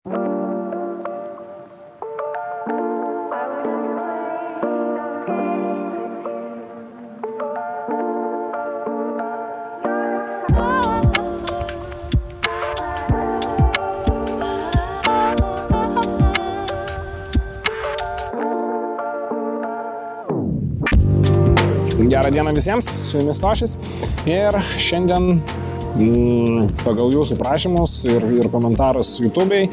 Gerą dieną visiems, su jumis Tošis ir šiandien pagal jūsų prašymus ir komentarus YouTube'ai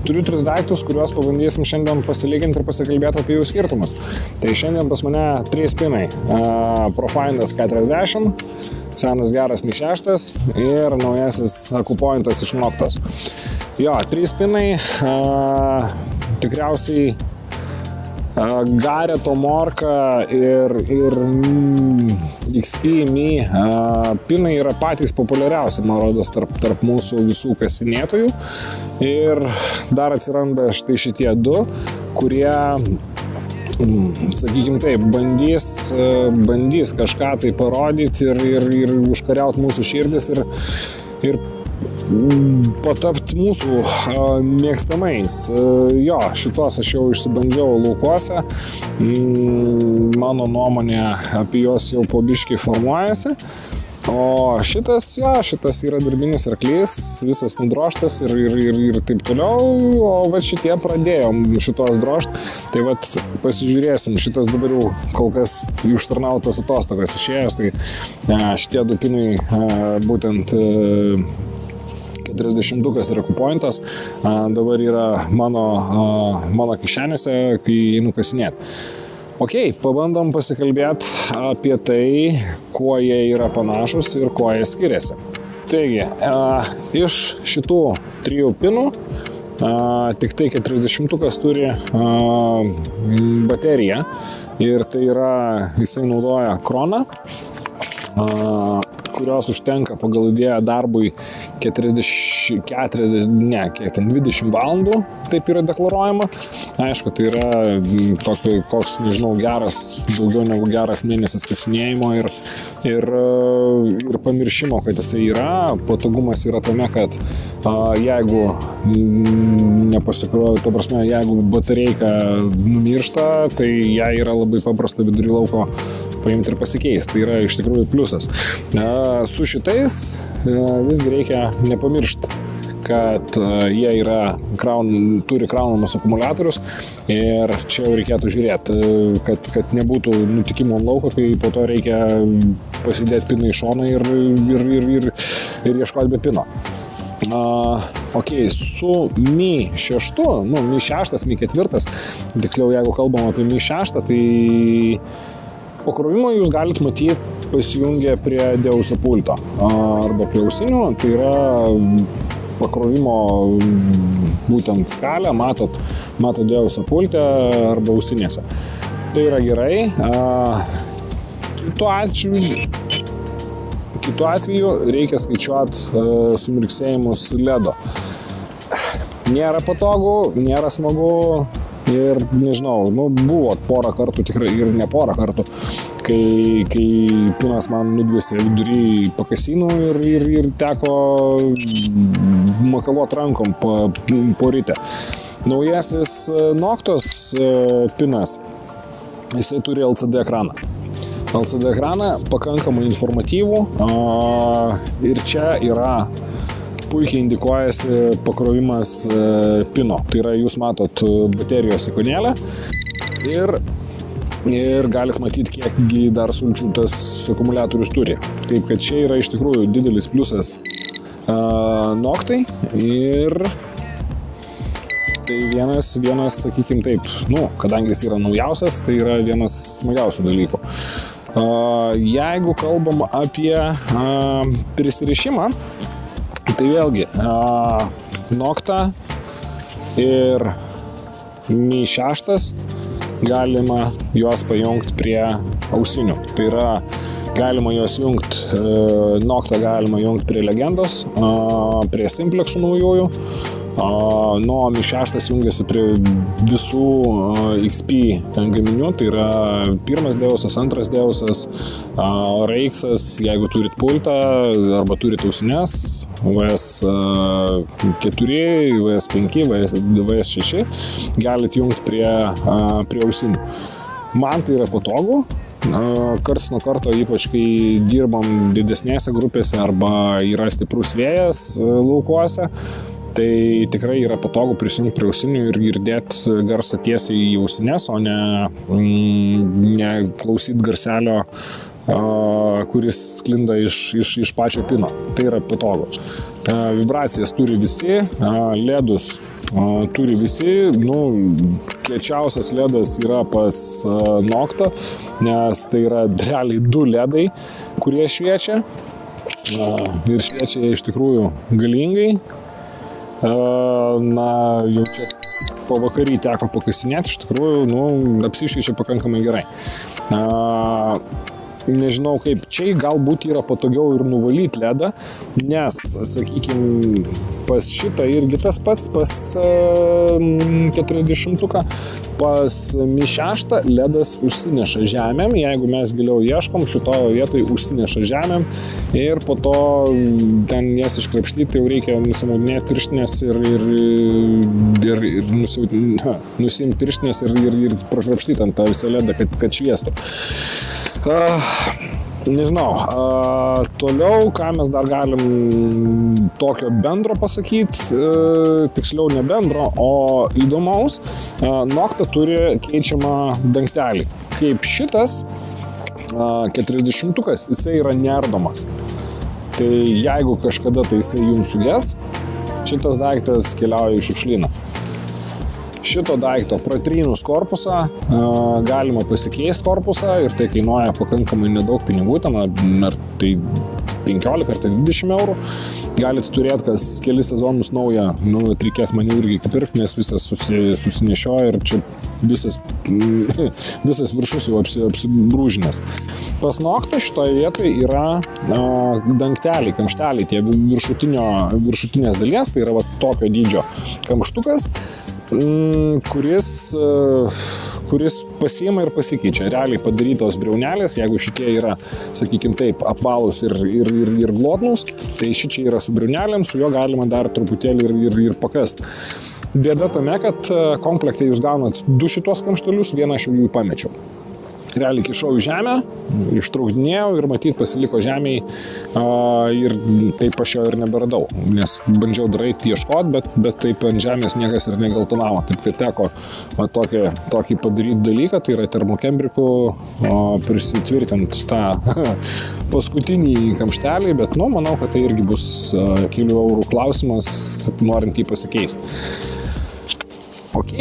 turiu 3 daiktus, kuriuos pabandysim šiandien pasilyginti ir pasikalbėti apie jų skirtumus. Tai šiandien pas mane 3 pinai. Profindas 40, senas geras Mi 6 ir naujasis Akupointas iš Noktos. Jo, 3 pinai, tikriausiai Gareto Morka ir XP Mi pinai yra patys populiariausi, man rodos, tarp mūsų visų kasinėtojų. Ir dar atsiranda štai šitie 2, kurie, sakykim taip, bandys kažką tai parodyti ir užkariauti mūsų širdis ir patapti mūsų mėgstamais. Jo, šitos aš jau išsibandžiau laukuose, mano nuomonė apie juos jau po biškį formuojasi, o šitas yra darbinis arklys, visas nudroštas ir taip toliau, o va šitie pradėjom šitos drošt, tai va pasižiūrėsim, šitas dabar jau kol kas užtarnautas atostogas išėjęs, tai šitie 2 pinai būtent 40-ukas ir Akupointas dabar yra mano kišenėse, kai einu kasinėti. Ok, pabandom pasikalbėti apie tai, kuo jie yra panašus ir kuo jie skiriasi. Taigi, iš šitų 3 pinų tik tai 40-ukas turi bateriją ir tai yra, jisai naudoja Kroną, kurios užtenka pagal idėją darbui 20 valandų, taip yra deklaruojama. Aišku, tai yra koks, nežinau, daugiau negu geras mėnesis kasinėjimo ir pamiršimo, kad jisai yra. Patogumas yra tame, kad jeigu nepasikrauja, ta prasme, jeigu batareika numiršta, tai ją yra labai paprasta vidury lauko paimti ir pasikeisti. Tai yra iš tikrųjų pliusas. Su šitais visgi reikia nepamiršti, kad jie turi kraunamus akumuliatorius ir čia jau reikėtų žiūrėti, kad nebūtų nutikimų ant lauko, kai po to reikia pasidėti piną į šoną ir ieškoti be pino. Ok, su Mi 6, Mi 6, Mi 4, tiksliau jeigu kalbam apie Mi 6, tai pakrovimą jūs galite matyti pasijungę prie Deuso pulto arba prie ausinių, tai yra pakrovimo būtent skalę, matot Deuso pulte arba ausinėse. Tai yra gerai. Kitu atveju reikia skaičiuoti sumirksėjimus ledo. Nėra patogu, nėra smagu. Ir nežinau, buvo porą kartų, tikrai ir ne porą kartų, kai pinas man nudvėsė vidury pakasinų ir teko makaluot rankom po ryte. Naujasis Noktos pinas, jisai turi LCD ekraną. LCD ekraną pakankamai informatyvų ir čia yra puikiai indikuojasi pakrovimas pino. Tai yra, jūs matot baterijos ikonėlę ir galit matyti, kiekgi dar sulčių tas akumuliatorius turi. Taip, kad čia yra iš tikrųjų didelis pliusas Noktai ir tai vienas, sakykim taip, kadangi jis yra naujausias, tai yra vienas smagiausių dalykų. Jeigu kalbam apie prisirišimą, tai vėlgi, Nokta ir Mi 6 galima juos pajungti prie ausinių. Tai yra, galima juos jungti, Noktą galima jungti prie Legendos, prie Simplexų naujųjų, nu, Mi 6 jungiasi prie visų XP gaminių, tai yra pirmas Deusas, antras Deusas, Reiksas, jeigu turit pultą arba turit ausines, VS4, VS5, VS6, galit jungti prie ausinių. Man tai yra patogu. Karts nuo karto, ypač kai dirbam didesnėse grupėse arba yra stiprus vėjas laukuose, tai tikrai yra patogu prisijungti prie ausinių ir girdėti garsą tiesiai į ausines, o ne klausyti garselio, kuris sklinda iš pačio pino. Tai yra patogu. Vibracijas turi visi, ledus turi visi, nu, kiečiausias ledas yra pas Noktą, nes tai yra realiai 2 ledai, kurie šviečia ir šviečia iš tikrųjų galingai. Na, jau čia pavakarį teko pakasinėti, iš tikrųjų, nu, apsišviečia pakankamai gerai. Nežinau kaip čia, galbūt yra patogiau ir nuvalyti ledą, nes, sakykime, pas šitą irgi tas pats, pas 40-tuką, pas Mi 6 ledas užsineša žemėm, jeigu mes giliau ieškom, šitoje vietoje užsineša žemėm ir po to ten jas iškrapštyti, jau reikia nusimaudinėti pirštinės ir nusimti pirštinės ir prakrapštyti ant tą visą ledą, kad šviestų. Nežinau, toliau, ką mes dar galim tokio bendro pasakyti, tiksliau ne bendro, o įdomaus, Nokta turi keičiamą dangtelį. Kaip šitas 40-tukas, jisai yra neardomas. Tai jeigu kažkada tai jisai jums suges, šitas daiktas keliauja į šiukšlyną. Šito daikto pratrynus korpusą galima pasikeisti korpusą ir tai kainuoja pakankamai nedaug pinigų, ten ar tai 15 ar tai 20 eurų. Galite turėti kas keli sezonus naują, nu, reikės man irgi pirkti, nes visas susinešioja ir čia visas viršus jau apsibrūžinės. Pas Noktą šitoje vietoje yra dangteliai, kamšteliai, tie viršutinės dalies, tai yra va tokio dydžio kamštukas, kuris pasiima ir pasikeičia. Realiai padarytos briaunelės, jeigu šitie yra, sakykime taip, apvalūs ir glotnūs, tai šičia yra su briaunelėm, su juo galima dar truputėlį ir pakast. Bėda tame, kad komplekte jūs gaunat 2 šitos kamštelius, vieną aš jų pamečiau. Realiai kišau į žemę, ištraukdinėjau ir matyt pasiliko žemėje ir taip aš jo ir neberadau, nes bandžiau daryti ieškoti, bet taip ant žemės niekas ir negeltonavo. Taip kad teko tokį padaryti dalyką, tai yra termokembriku prisitvirtinti tą paskutinį kamštelį, bet nu, manau, kad tai irgi bus kelių eurų klausimas, norint jį pasikeisti. Ok,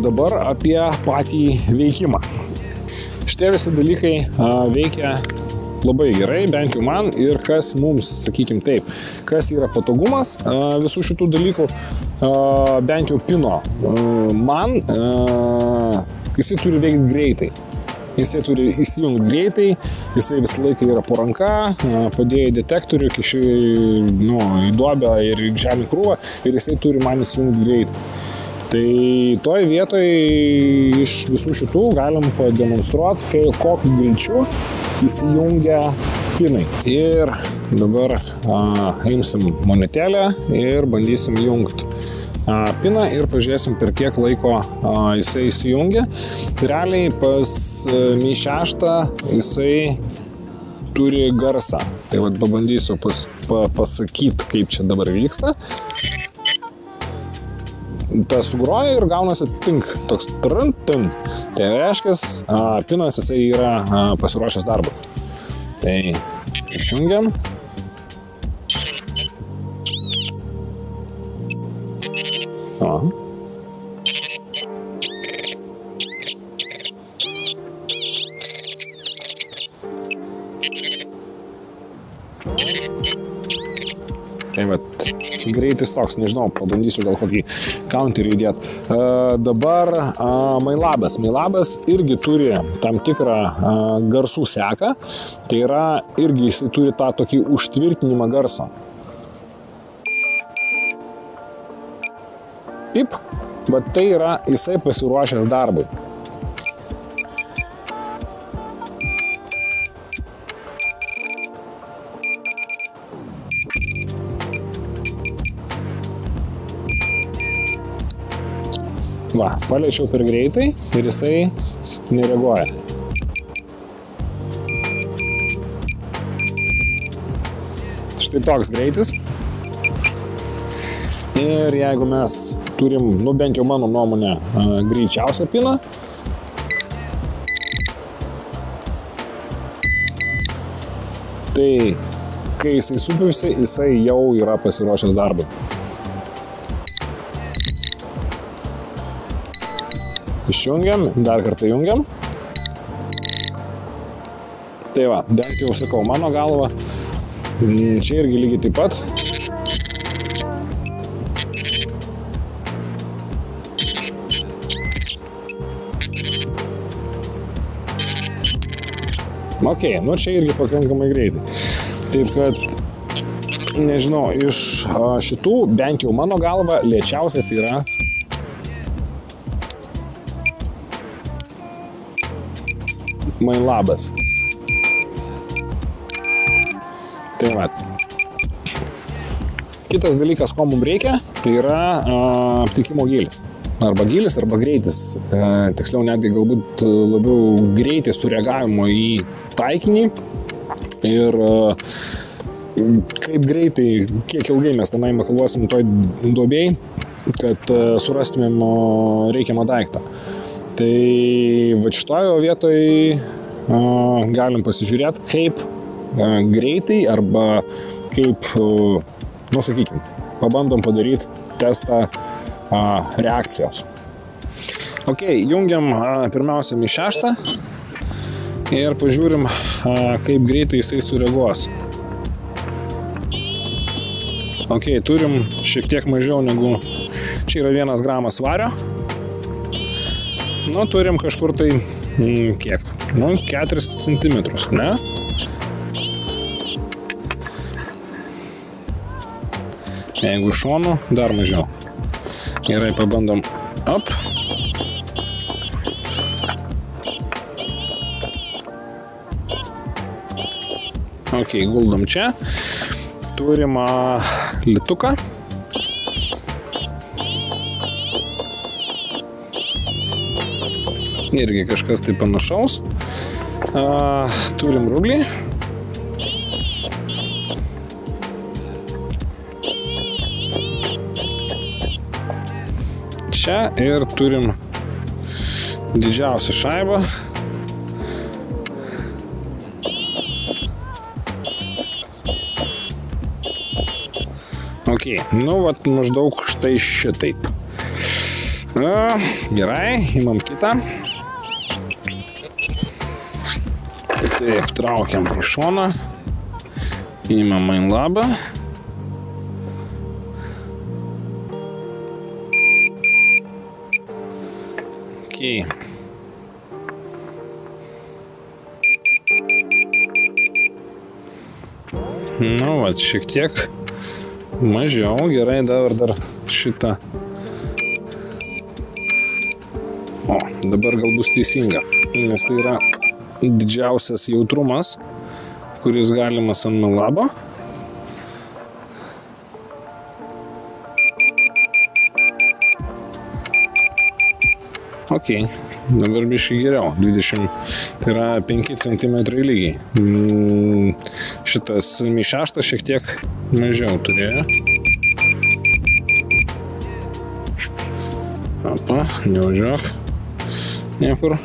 dabar apie patį veikimą. Šitie visi dalykai veikia labai gerai, bent jau man, ir kas mums, sakykim taip, kas yra patogumas visų šitų dalykų, bent jau pino. Man jisai turi veikti greitai. Jisai turi įsijungti greitai, jisai visą laiką yra po ranka, padėjai detektorių, kiši į duobę ir į žemę krūvą ir jisai turi man įsijungti greitai. Tai toj vietoj iš visų šitų galim pademonstruoti, kokiu greičiu įsijungia pinai. Ir dabar imsim monetėlę ir bandysim jungti piną ir pažiūrėsim, per kiek laiko jisai įsijungia. Realiai pas Mi 6 jisai turi garsą. Tai vat pabandysiu pasakyti, kaip čia dabar vyksta. Ta sugroja ir gaunasi tink, toks trantint. Tai reiškia, pinas jisai yra pasiruošęs darbą. Tai išjungiam. Tai vat greitis toks, nežinau, pabandysiu gal kokį counterį įdėti. Dabar MyLabas. MyLabas irgi turi tam tikrą garsų seką, tai yra irgi jisai turi tą tokį užtvirtinimą garso. Taip, bet tai yra jisai pasiruošęs darbui. Va, paliečiau per greitai ir jisai nereaguoja. Štai toks greitis. Ir jeigu mes turim, nu bent jau mano nuomonė, greičiausią piną, tai kai jisai supivsi, jisai jau yra pasiruošęs darbui. Išjungiam, dar kartą jungiam. Tai va, bent jau sakau, mano galva, čia irgi lygiai taip pat. Ok, nu čia irgi pakankamai greitai. Taip kad, nežinau, iš šitų, bent jau mano galva, lėčiausias yra MyLabas. Tai va. Kitas dalykas, ko mums reikia, tai yra aptikimo gylis. Arba gylis, arba greitis. Tiksliau netgi galbūt labiau greitis sureagavimo į taikinį. Ir kaip greitai, kiek ilgai mes tenai makaluosim toj duobėj, kad surastumėm reikiamą daiktą. Tai va šitojo vietoj galim pasižiūrėti, kaip greitai arba kaip, nu sakykim, pabandom padaryti testą reakcijos. Ok, jungiam pirmiausia Mi6 ir pažiūrim, kaip greitai jisai sureaguos. Ok, turim šiek tiek mažiau negu, čia yra 1 gramas vario. Nu, turim kažkur tai, kiek? Nu, 4 centimetrus, ne? Jeigu šonu, dar mažiau. Gerai, pabandom. Up. Ok, guldom čia. Turim lituką. Irgi kažkas tai panašaus. Turim rublį. Čia ir turim didžiausią šaibą. Ok, nu vat maždaug štai šitaip. Gerai, imam kitą. Taip, traukiam į šoną. Imam MyLabą. Ok. Nu, vat, šiek tiek mažiau. Gerai, dar šitą. O, dabar gal bus teisinga, nes tai yra didžiausias jautrumas, kuris galimas ant MyLabo. Ok, dabar biškai geriau, 20, tai yra 5 cm lygiai. Šitas Mi6 šiek tiek mažiau turėjo. Apa, neužiūrėk niekur.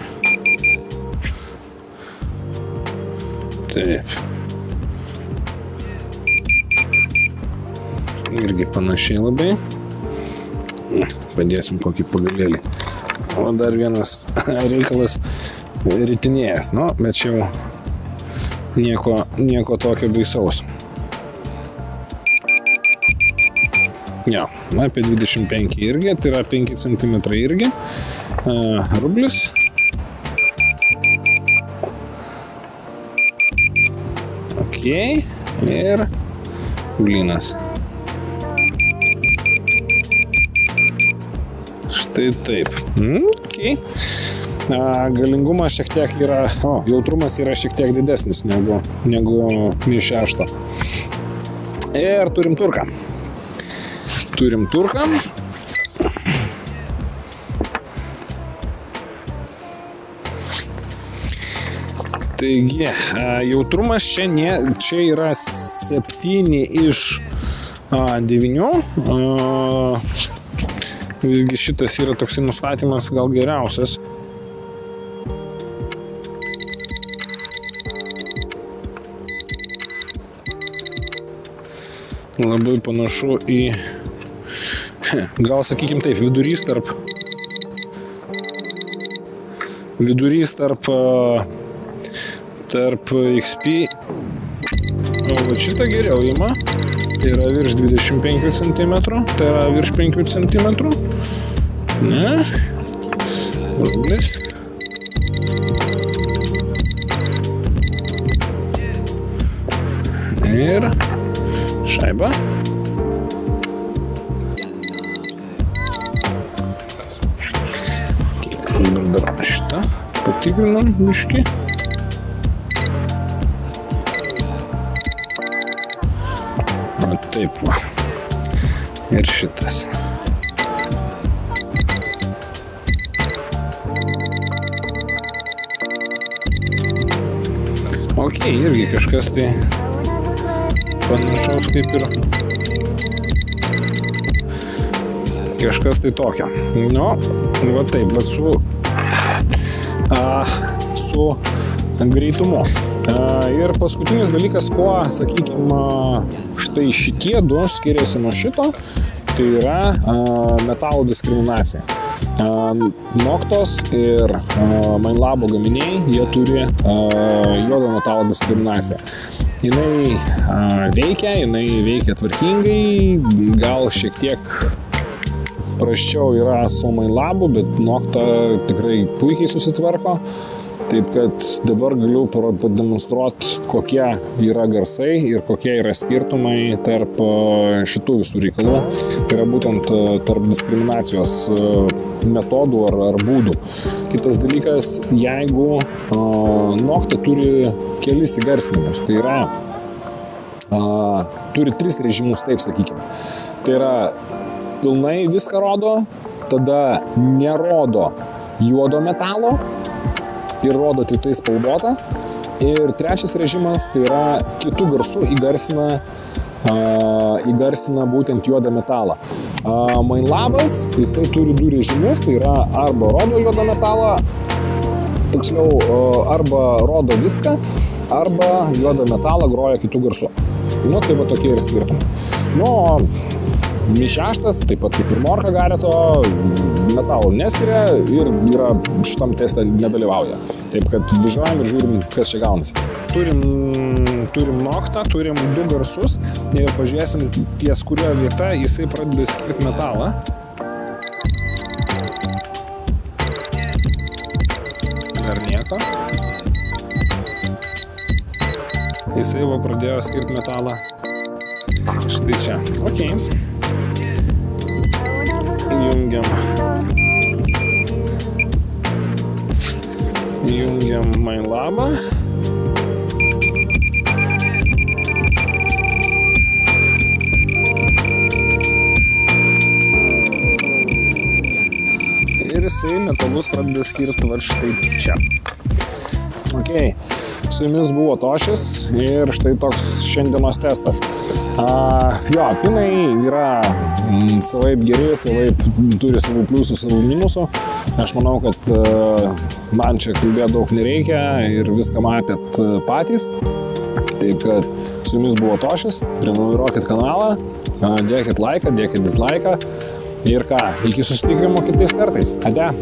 Taip. Irgi panašiai labai. Padėsim kokį pagalėlį. O dar vienas reikalas ritinėjas. Nu, bet čia jau nieko tokio baisaus. Jo, apie 25 irgi, tai yra 5 cm irgi. Rublis. Ok, ir blynas. Štai taip. Ok. Galingumas šiek tiek yra, jautrumas yra šiek tiek didesnis negu Mi 6. Ir turim turką. Taigi, jautrumas čia yra 7 iš 9. Visgi šitas yra toksai nustatymas gal geriausias. Labai panašu į, gal sakykim taip, vidurys tarp XP. O va šitą geriau ima. Tai yra virš 25 cm. Tai yra virš 5 cm. Ne. Rublis. Ir šaiba. Dabar dar šitą patikrinam biškį. O taip va. Ir šitas. Ok, irgi kažkas tai panašaus kaip ir kažkas tai tokio. Nu, va taip, va su greitumu. Ir paskutinis dalykas, kuo, sakykime, štai šitie du skiriasi nuo šito, tai yra metalo diskriminacija. Noktos ir Minelabo gaminiai, jie turi juodo metalo diskriminaciją. Jinai veikia tvarkingai, gal šiek tiek prasčiau yra su Minelabu, bet Nokta tikrai puikiai susitvarko. Taip kad dabar galiu pademonstruoti, kokie yra garsai ir kokie yra skirtumai tarp šitų visų reikalų. Tai yra būtent tarp diskriminacijos metodų ar būdų. Kitas dalykas, jeigu Nokta turi kelis įgarsinimus, tai yra turi 3 režimus, taip sakykime. Tai yra pilnai viską rodo, tada nerodo juodo metalo ir rodo tik tai spalvotą. Ir trečias režimas, tai yra kitų garsų įgarsina būtent juodą metalą. Minelabas, jisai turi 2 režimus, tai yra arba rodo juodą metalą, tiksliau, arba rodo viską, arba juodą metalą groja kitų garsų. Nu, tai va tokie ir skirtumai. Nu, Mi 6, taip pat kaip ir Morka Gareto, metalų neskiria ir yra šitam teste nedalyvauja. Taip kad važiuojam ir žiūrim, kas čia gaunasi. Turim Noktą, turim 2 garsus ir pažiūrėsim, ties kurio vieta jisai pradeda skirti metalą. Dar nieko. Jisai va pradėjo skirti metalą. Štai čia. Ok. Jungiam Minelabą. Ir jisai metalus pradeda skirti va štai čia. Ok. Su jumis buvo Tošis ir štai toks šiandienos testas. Jo, pinai yra savaip geri, savaip turi savų pliusų, savų minusų. Aš manau, kad man čia kalbėti daug nereikia ir viską matėt patys. Taip kad su jumis buvo Tošis, prenumeruokit kanalą, dėkit laiką, dėkit dislaiką ir ką, iki susitikimo kitais kartais. Ate!